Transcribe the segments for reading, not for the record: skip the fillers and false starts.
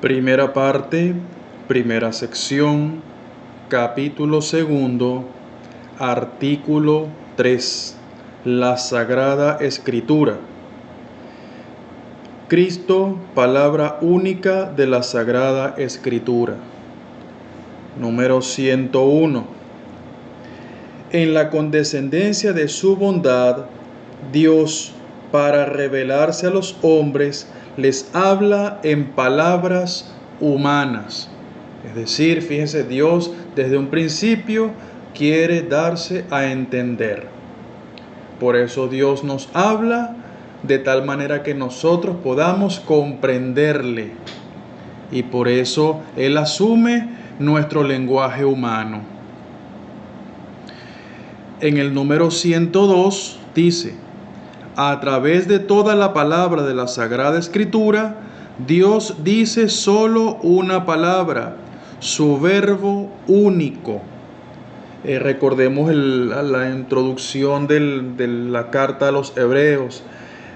Primera parte, primera sección, capítulo segundo, artículo 3. La Sagrada Escritura. Cristo, palabra única de la Sagrada Escritura. Número 101. En la condescendencia de su bondad, Dios, para revelarse a los hombres, les habla en palabras humanas. Es decir, fíjense, Dios desde un principio quiere darse a entender. Por eso Dios nos habla de tal manera que nosotros podamos comprenderle. Y por eso Él asume nuestro lenguaje humano. En el número 102 dice: a través de toda la palabra de la Sagrada Escritura, Dios dice solo una palabra, su verbo único. Recordemos la introducción de la carta a los Hebreos.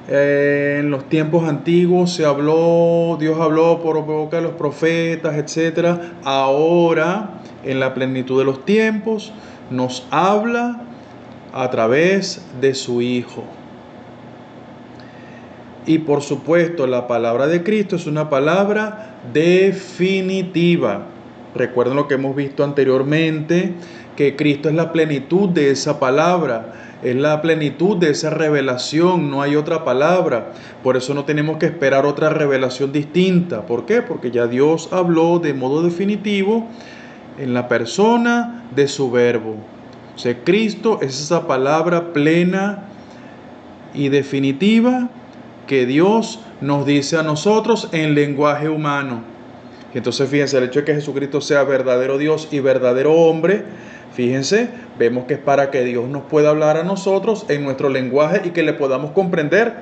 En los tiempos antiguos Dios habló por boca de los profetas, etc. Ahora, en la plenitud de los tiempos, nos habla a través de su Hijo. Y por supuesto, la palabra de Cristo es una palabra definitiva. Recuerden lo que hemos visto anteriormente, que Cristo es la plenitud de esa palabra, es la plenitud de esa revelación, no hay otra palabra. Por eso no tenemos que esperar otra revelación distinta. ¿Por qué? Porque ya Dios habló de modo definitivo en la persona de su verbo. O sea, Cristo es esa palabra plena y definitiva que Dios nos dice a nosotros en lenguaje humano. Y entonces fíjense, el hecho de que Jesucristo sea verdadero Dios y verdadero hombre, fíjense, vemos que es para que Dios nos pueda hablar a nosotros en nuestro lenguaje y que le podamos comprender.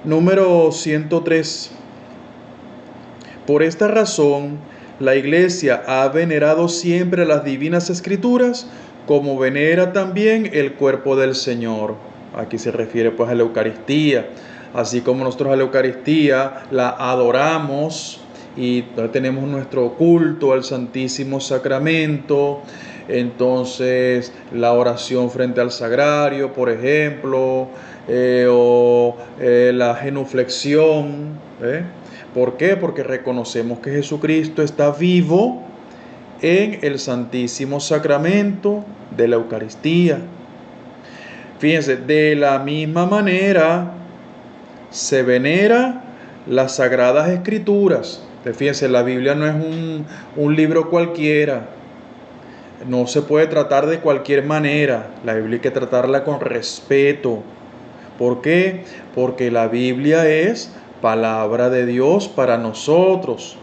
Número 103. Por esta razón, la Iglesia ha venerado siempre las divinas escrituras, como venera también el cuerpo del Señor. Aquí se refiere pues a la Eucaristía. Así como nosotros a la Eucaristía la adoramos y tenemos nuestro culto al Santísimo Sacramento, entonces la oración frente al sagrario, por ejemplo, la genuflexión. ¿Por qué? Porque reconocemos que Jesucristo está vivo en el Santísimo Sacramento de la Eucaristía. Fíjense, de la misma manera se venera las Sagradas Escrituras. Fíjense, la Biblia no es un libro cualquiera. No se puede tratar de cualquier manera. La Biblia hay que tratarla con respeto. ¿Por qué? Porque la Biblia es palabra de Dios para nosotros,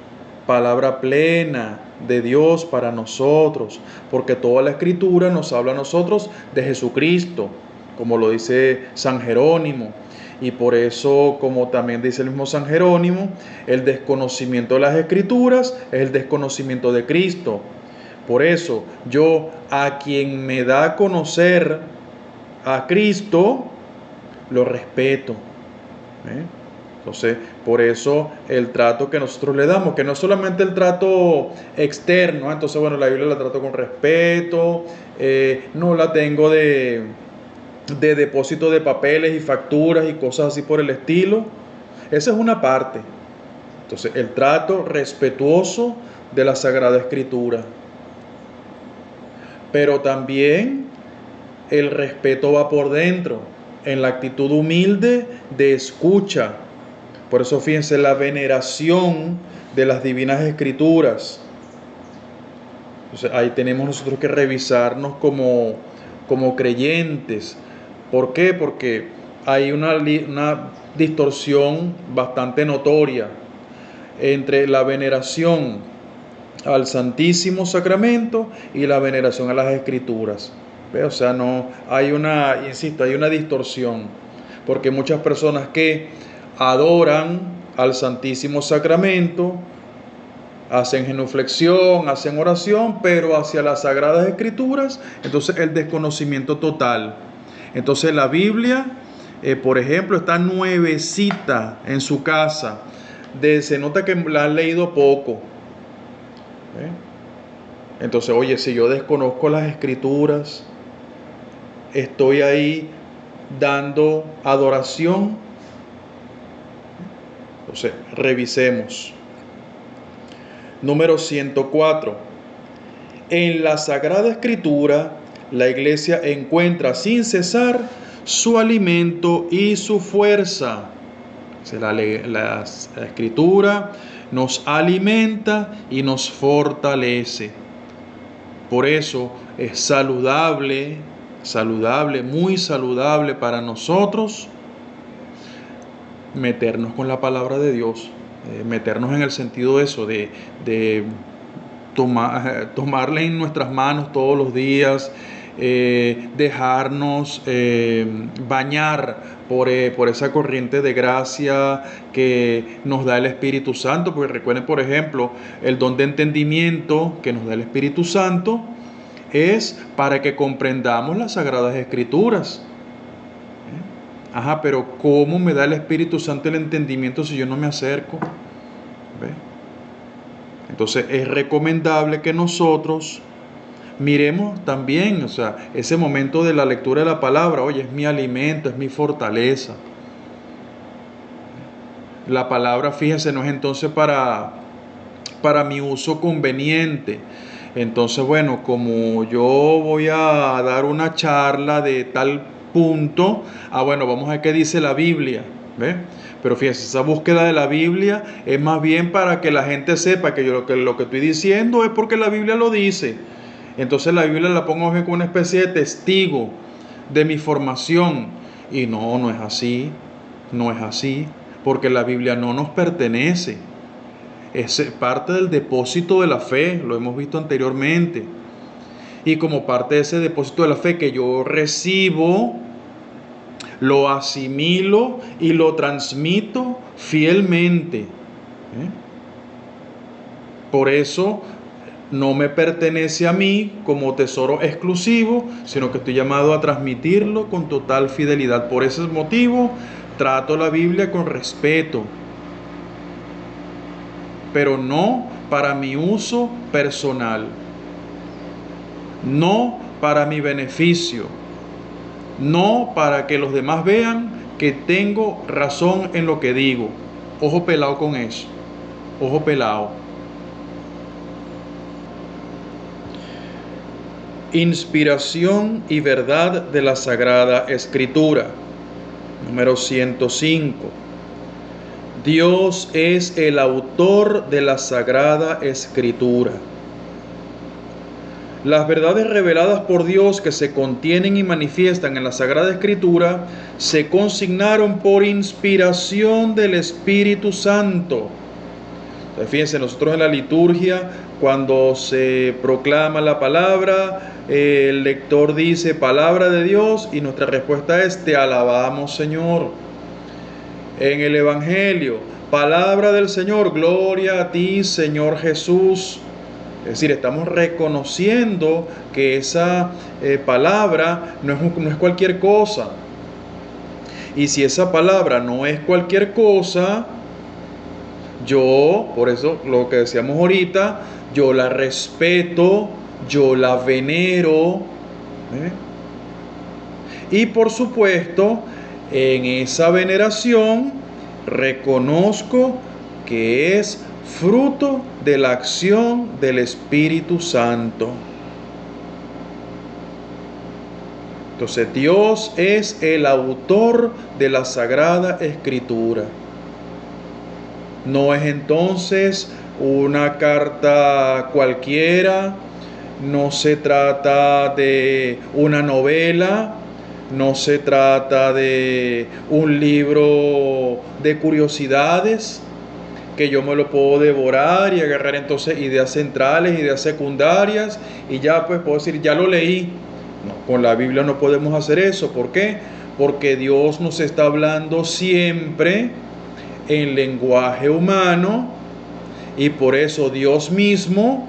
palabra plena de Dios para nosotros, porque toda la Escritura nos habla a nosotros de Jesucristo, como lo dice San Jerónimo. Y por eso, como también dice el mismo San Jerónimo, el desconocimiento de las Escrituras es el desconocimiento de Cristo. Por eso, yo a quien me da a conocer a Cristo, lo respeto. Entonces, por eso el trato que nosotros le damos, que no es solamente el trato externo, entonces, bueno, la Biblia la trato con respeto, no la tengo de depósito de papeles y facturas y cosas así por el estilo. Esa es una parte. Entonces, el trato respetuoso de la Sagrada Escritura. Pero también el respeto va por dentro, en la actitud humilde de escucha. Por eso fíjense, la veneración de las divinas escrituras. Entonces, ahí tenemos nosotros que revisarnos como creyentes. ¿Por qué? Porque hay una distorsión bastante notoria entre la veneración al Santísimo Sacramento y la veneración a las Escrituras. O sea, no hay hay una distorsión, porque muchas personas que adoran al Santísimo Sacramento hacen genuflexión, hacen oración, pero hacia las Sagradas Escrituras, entonces el desconocimiento total. Entonces la Biblia por ejemplo, está nuevecita en su casa, se nota que la han leído poco. Entonces, oye, si yo desconozco las escrituras, estoy ahí dando adoración. Entonces, revisemos. Número 104. En la Sagrada Escritura, la Iglesia encuentra sin cesar su alimento y su fuerza. La Escritura nos alimenta y nos fortalece. Por eso es saludable, muy saludable para nosotros meternos con la palabra de Dios, meternos en el sentido de eso, de tomarla en nuestras manos todos los días, dejarnos bañar por esa corriente de gracia que nos da el Espíritu Santo, porque recuerden, por ejemplo, el don de entendimiento que nos da el Espíritu Santo es para que comprendamos las Sagradas Escrituras. Ajá, pero ¿cómo me da el Espíritu Santo el entendimiento si yo no me acerco? ¿Ve? Entonces es recomendable que nosotros miremos también, o sea, ese momento de la lectura de la palabra. Oye, es mi alimento, es mi fortaleza. La palabra, fíjense, no es entonces para mi uso conveniente. Entonces, bueno, como yo voy a dar una charla de tal punto, bueno, vamos a ver qué dice la Biblia, ¿ve? Pero fíjense, esa búsqueda de la Biblia es más bien para que la gente sepa que lo que estoy diciendo es porque la Biblia lo dice. Entonces la Biblia la pongo como una especie de testigo de mi formación. Y no es así, no es así, porque la Biblia no nos pertenece. Es parte del depósito de la fe, lo hemos visto anteriormente. Y como parte de ese depósito de la fe que yo recibo, lo asimilo y lo transmito fielmente. Por eso no me pertenece a mí como tesoro exclusivo, sino que estoy llamado a transmitirlo con total fidelidad. Por ese motivo, trato la Biblia con respeto, pero no para mi uso personal, no para mi beneficio, no para que los demás vean que tengo razón en lo que digo. Ojo pelado con eso, ojo pelado. Inspiración y verdad de la Sagrada Escritura. Número 105. Dios es el autor de la Sagrada Escritura. Las verdades reveladas por Dios que se contienen y manifiestan en la Sagrada Escritura se consignaron por inspiración del Espíritu Santo. Entonces, fíjense, nosotros en la liturgia, cuando se proclama la palabra, el lector dice palabra de Dios y nuestra respuesta es: te alabamos, Señor. En el Evangelio, palabra del Señor, gloria a ti, Señor Jesús. Es decir, estamos reconociendo que esa palabra no es cualquier cosa. Y si esa palabra no es cualquier cosa, yo, por eso lo que decíamos ahorita, yo la respeto, yo la venero. Y por supuesto, en esa veneración reconozco que es fruto de la acción del Espíritu Santo. Entonces, Dios es el autor de la Sagrada Escritura. No es entonces una carta cualquiera, no se trata de una novela, no se trata de un libro de curiosidades que yo me lo puedo devorar y agarrar entonces ideas centrales, ideas secundarias y ya pues puedo decir, ya lo leí. No, con la Biblia no podemos hacer eso. ¿Por qué? Porque Dios nos está hablando siempre en lenguaje humano y por eso Dios mismo,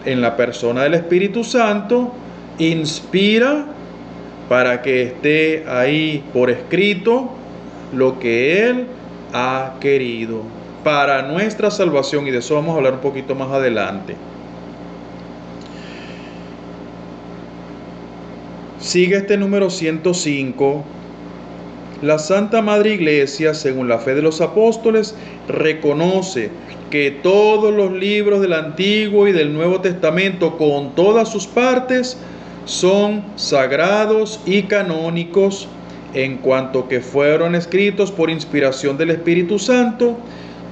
en la persona del Espíritu Santo, inspira para que esté ahí por escrito lo que Él ha querido para nuestra salvación, y de eso vamos a hablar un poquito más adelante. Sigue este número 105. La Santa Madre Iglesia, según la fe de los apóstoles, reconoce que todos los libros del Antiguo y del Nuevo Testamento, con todas sus partes, son sagrados y canónicos en cuanto que fueron escritos por inspiración del Espíritu Santo,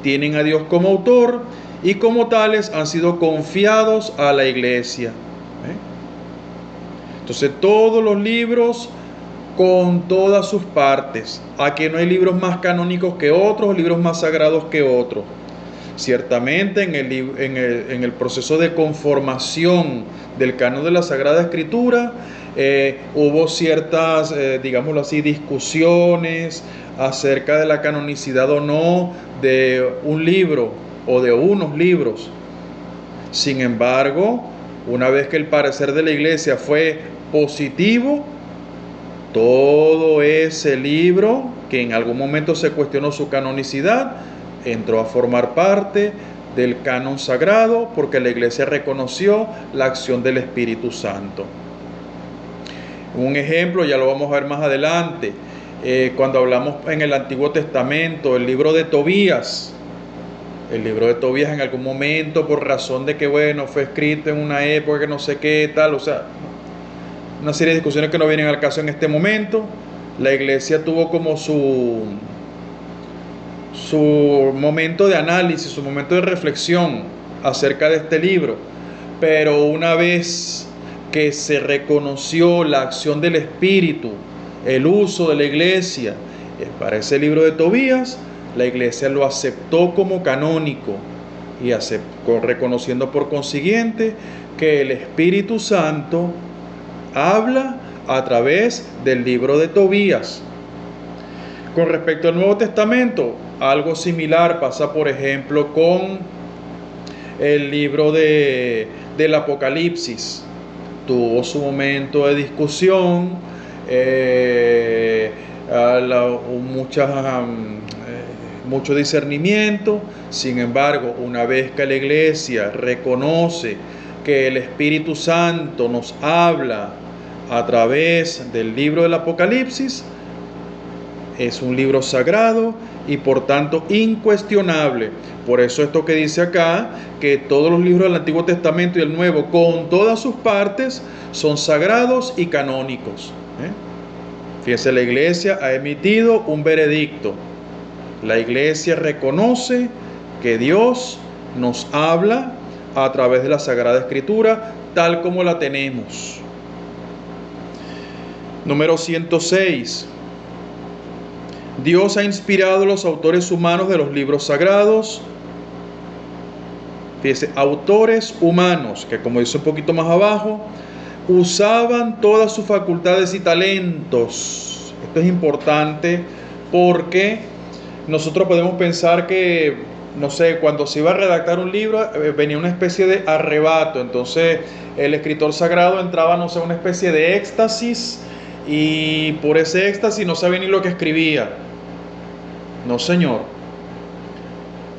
tienen a Dios como autor y como tales han sido confiados a la Iglesia. Entonces todos los libros con todas sus partes. Aquí no hay libros más canónicos que otros, libros más sagrados que otros. Ciertamente en el proceso de conformación del canon de la Sagrada Escritura hubo ciertas, digámoslo así, discusiones acerca de la canonicidad o no de un libro o de unos libros. Sin embargo, una vez que el parecer de la Iglesia fue positivo, todo ese libro, que en algún momento se cuestionó su canonicidad, entró a formar parte del canon sagrado porque la Iglesia reconoció la acción del Espíritu Santo. Un ejemplo, ya lo vamos a ver más adelante, cuando hablamos en el Antiguo Testamento, el libro de Tobías. El libro de Tobías en algún momento, por razón de que, bueno, fue escrito en una época que no sé qué tal, o sea, una serie de discusiones que no vienen al caso en este momento. La Iglesia tuvo como su momento de análisis, su momento de reflexión acerca de este libro, pero una vez que se reconoció la acción del Espíritu, el uso de la Iglesia para ese libro de Tobías, la Iglesia lo aceptó como canónico y reconociendo por consiguiente que el Espíritu Santo habla a través del libro de Tobías. Con respecto al Nuevo Testamento, algo similar pasa, por ejemplo, con el libro del Apocalipsis. Tuvo su momento de discusión, mucho discernimiento. Sin embargo, una vez que la Iglesia reconoce que el Espíritu Santo nos habla a través del libro del Apocalipsis, es un libro sagrado y por tanto incuestionable. Por eso esto que dice acá, que todos los libros del Antiguo Testamento y el Nuevo, con todas sus partes, son sagrados y canónicos. Fíjense, la Iglesia ha emitido un veredicto. La Iglesia reconoce que Dios nos habla a través de la Sagrada Escritura, tal como la tenemos. Número 106. Dios ha inspirado a los autores humanos de los libros sagrados. Fíjese, autores humanos, que como dice un poquito más abajo, usaban todas sus facultades y talentos. Esto es importante porque nosotros podemos pensar que, no sé, cuando se iba a redactar un libro, venía una especie de arrebato. Entonces el escritor sagrado entraba, no sé, una especie de éxtasis, y por ese éxtasis no sabía ni lo que escribía. No, señor.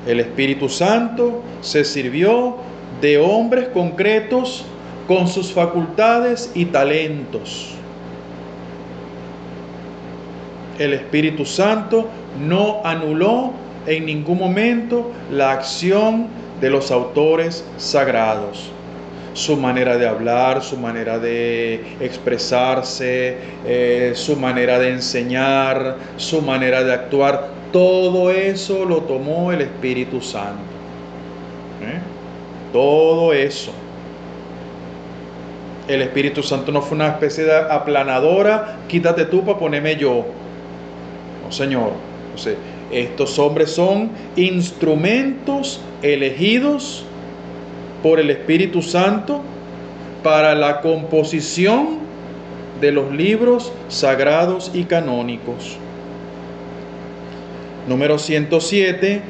El Espíritu Santo se sirvió de hombres concretos con sus facultades y talentos. El Espíritu Santo no anuló en ningún momento la acción de los autores sagrados. Su manera de hablar, su manera de expresarse, su manera de enseñar, su manera de actuar, todo eso lo tomó el Espíritu Santo. Todo eso. El Espíritu Santo no fue una especie de aplanadora, quítate tú para ponerme yo. No, señor. Entonces, estos hombres son instrumentos elegidos por el Espíritu Santo para la composición de los libros sagrados y canónicos. Número 107.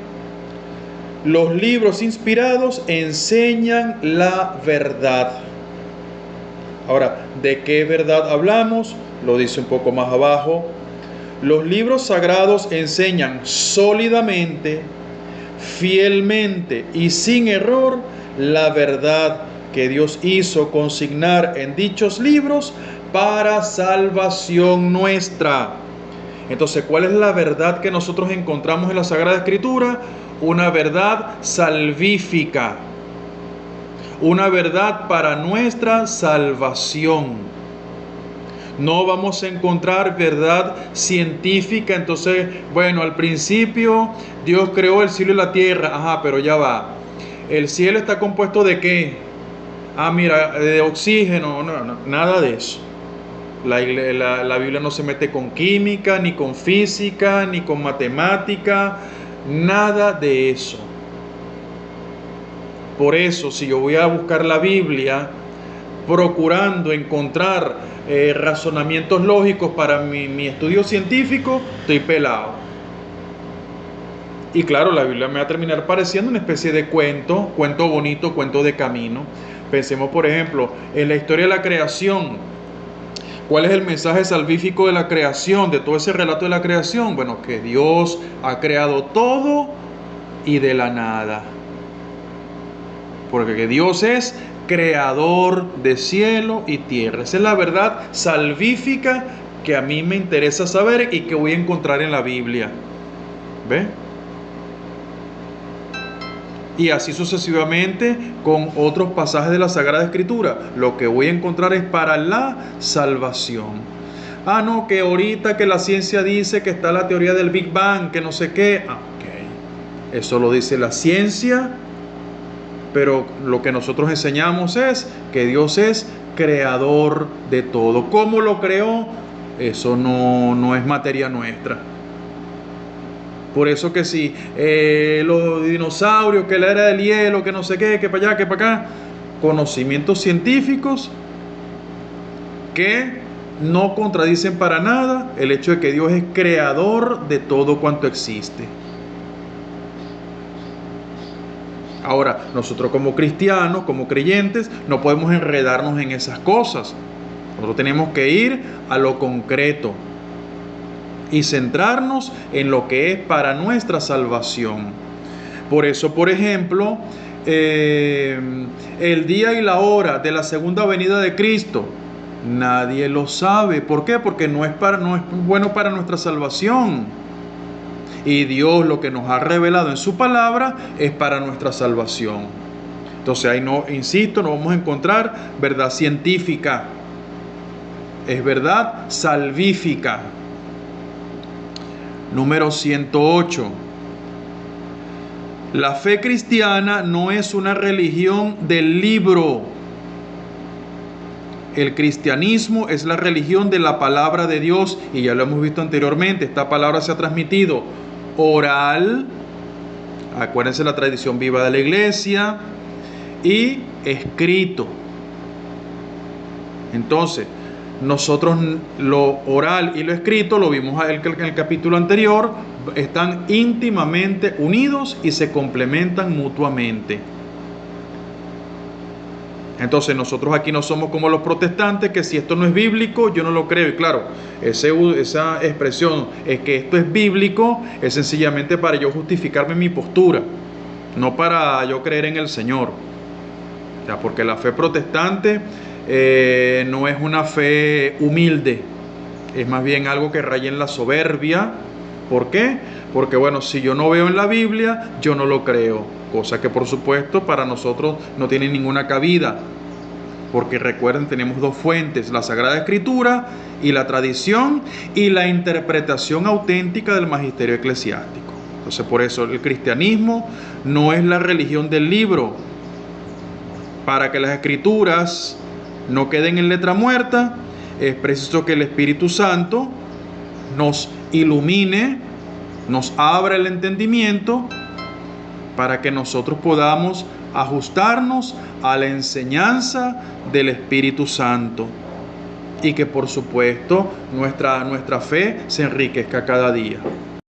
Los libros inspirados enseñan la verdad. Ahora, ¿de qué verdad hablamos? lo dice un poco más abajo, los libros sagrados enseñan sólidamente, fielmente y sin error la verdad que Dios hizo consignar en dichos libros para salvación nuestra. Entonces, ¿cuál es la verdad que nosotros encontramos en la Sagrada Escritura? Una verdad salvífica, una verdad para nuestra salvación. No vamos a encontrar verdad científica. Entonces, bueno, al principio Dios creó el cielo y la tierra. Ajá, pero ya va. ¿El cielo está compuesto de qué? Ah, mira, de oxígeno. No, nada de eso. La Biblia no se mete con química, ni con física, ni con matemática. Nada de eso. Por eso, si yo voy a buscar la Biblia procurando encontrar razonamientos lógicos para mi estudio científico, estoy pelado. Y claro, la Biblia me va a terminar pareciendo una especie de cuento bonito, cuento de camino. Pensemos, por ejemplo, en la historia de la creación. ¿Cuál es el mensaje salvífico de la creación, de todo ese relato de la creación? Bueno, que Dios ha creado todo y de la nada. Porque Dios es creador de cielo y tierra. Esa es la verdad salvífica que a mí me interesa saber y que voy a encontrar en la Biblia. ¿Ve? Y así sucesivamente con otros pasajes de la Sagrada Escritura. Lo que voy a encontrar es para la salvación. Ah, no, que ahorita que la ciencia dice que está la teoría del Big Bang, que no sé qué. Ah, ok. Eso lo dice la ciencia. Pero lo que nosotros enseñamos es que Dios es creador de todo. ¿Cómo lo creó? Eso no es materia nuestra. Por eso que si los dinosaurios, que la era del hielo, que no sé qué, que para allá, que para acá, conocimientos científicos que no contradicen para nada el hecho de que Dios es creador de todo cuanto existe. Ahora, nosotros como cristianos, como creyentes, no podemos enredarnos en esas cosas. Nosotros tenemos que ir a lo concreto y centrarnos en lo que es para nuestra salvación. Por eso, por ejemplo, el día y la hora de la segunda venida de Cristo, nadie lo sabe. ¿Por qué? Porque no es bueno para nuestra salvación. Y Dios lo que nos ha revelado en su palabra es para nuestra salvación. Entonces ahí no, insisto, no vamos a encontrar verdad científica. Es verdad salvífica. Número 108. La fe cristiana no es una religión del libro. El cristianismo es la religión de la palabra de Dios. Y ya lo hemos visto anteriormente. Esta palabra se ha transmitido oral, acuérdense la tradición viva de la iglesia, y escrito. Entonces, nosotros lo oral y lo escrito, lo vimos en el capítulo anterior, están íntimamente unidos y se complementan mutuamente. Entonces nosotros aquí no somos como los protestantes, que si esto no es bíblico, yo no lo creo. Y claro, esa expresión es que esto es bíblico, es sencillamente para yo justificarme mi postura, no para yo creer en el Señor. O sea, porque la fe protestante no es una fe humilde, es más bien algo que raya en la soberbia. ¿Por qué? Porque bueno, si yo no veo en la Biblia, yo no lo creo. Cosa que por supuesto para nosotros no tiene ninguna cabida. Porque recuerden, tenemos dos fuentes, la Sagrada Escritura y la tradición y la interpretación auténtica del magisterio eclesiástico. Entonces por eso el cristianismo no es la religión del libro. Para que las escrituras no queden en letra muerta, es preciso que el Espíritu Santo nos ilumine, nos abra el entendimiento para que nosotros podamos ajustarnos a la enseñanza del Espíritu Santo y que por supuesto nuestra fe se enriquezca cada día.